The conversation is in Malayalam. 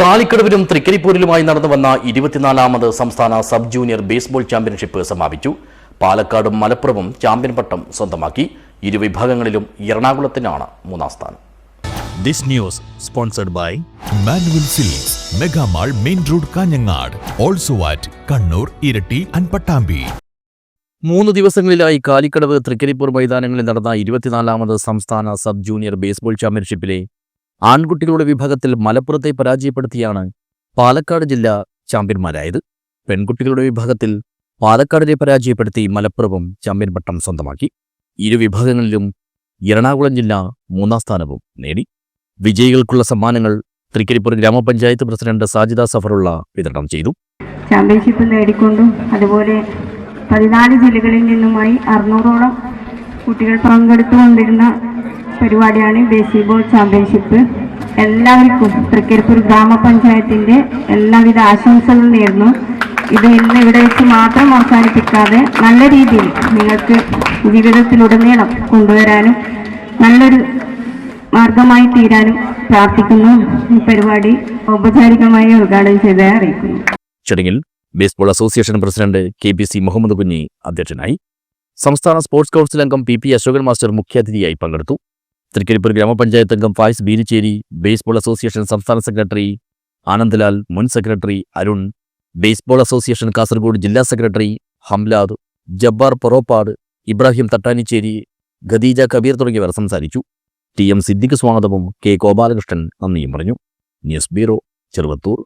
കാലിക്കടവിലും തൃക്കരിപ്പൂരിലുമായി നടന്നുവന്ന 24ാമത് സംസ്ഥാന സബ് ജൂനിയർ ബേസ്ബോൾ ചാമ്പ്യൻഷിപ്പ് സമാപിച്ചു. പാലക്കാടും മലപ്പുറവും ചാമ്പ്യൻ പട്ടം സ്വന്തമാക്കി. ഇരുവിഭാഗങ്ങളിലും എറണാകുളത്തിനാണ് മൂന്നാം സ്ഥാനം. This news sponsored by Manual Silks, Mega Mall, Main Road, Kanyangad. Also at Kannur, Irati and Pattambi. 3 ദിവസങ്ങളിലായി കാലിക്കടവ് തൃക്കരിപ്പൂർ മൈതാനങ്ങളിൽ നടന്ന 24ാമത് സംസ്ഥാന സബ് ജൂനിയർ ബേസ്ബോൾ ചാമ്പ്യൻഷിപ്പിലെ ആൺകുട്ടികളുടെ വിഭാഗത്തിൽ മലപ്പുറത്തെ പരാജയപ്പെടുത്തിയാണ് പാലക്കാട് ജില്ല ചാമ്പ്യന്മാരായത്. പെൺകുട്ടികളുടെ വിഭാഗത്തിൽ പാലക്കാടിനെ പരാജയപ്പെടുത്തി മലപ്പുറവും ചാമ്പ്യൻ പട്ടം സ്വന്തമാക്കി. ഇരു വിഭാഗങ്ങളിലും എറണാകുളം ജില്ല മൂന്നാം സ്ഥാനവും നേടി. വിജയികൾക്കുള്ള സമ്മാനങ്ങൾ തൃക്കരിപ്പൂർ ഗ്രാമപഞ്ചായത്ത് പ്രസിഡന്റ് സാജിദ സഫറുള്ള വിതരണം ചെയ്തു. ചാമ്പ്യൻഷിപ്പ് നേടിക്കൊണ്ടും അതുപോലെ 14 ജില്ലകളിൽ നിന്നുമായി 600ഓളം കുട്ടികൾ പങ്കെടുത്തുകൊണ്ടിരുന്ന പരിപാടിയാണ് ബേസ്ബോൾ ചാമ്പ്യൻഷിപ്പ്. എല്ലാവർക്കും തൃക്കരിപ്പൂർ ഗ്രാമപഞ്ചായത്തിൻ്റെ എല്ലാവിധ ആശംസകൾ നേർന്നു. ഇത് ഇന്ന് ഇവിടെ വെച്ച് മാത്രം അവസാനിപ്പിക്കാതെ നല്ല രീതിയിൽ നിങ്ങൾക്ക് ജീവിതത്തിലുടനീളം കൊണ്ടുവരാനും നല്ലൊരു മാർഗമായി തീരാനും പ്രാർത്ഥിക്കുന്നു. ഈ പരിപാടി ഔപചാരികമായി ഉദ്ഘാടനം ചെയ്തതായി അറിയിക്കുന്നു. ചടങ്ങിൽ baseball association president KPC Muhammad Kunhi അധ്യക്ഷനായി. സംസ്ഥാന സ്പോർട്സ് കൗൺസിൽ അംഗം PP അശോകൻ മാസ്റ്റർ മുഖ്യാതിഥിയായി പങ്കെടുത്തു. തൃക്കരിപ്പൂർ ഗ്രാമപഞ്ചായത്ത് അംഗം ഫായിസ് ബീരിച്ചേരി, ബേസ്ബോൾ അസോസിയേഷൻ സംസ്ഥാന സെക്രട്ടറി ആനന്ദ്ലാൽ, മുൻ secretary Arun, baseball association Kasaragod ജില്ലാ സെക്രട്ടറി ഹംലാദ്, ജബ്ബാർ പൊറോപ്പാട്, ഇബ്രാഹിം തട്ടാനിച്ചേരി, ഖദീജ കബീർ തുടങ്ങിയവർ സംസാരിച്ചു. TM സിദ്ദിഖ് സ്വാഗതവും K ഗോപാലകൃഷ്ണൻ നന്ദിയും പറഞ്ഞു. News bureau, Cheruvathur.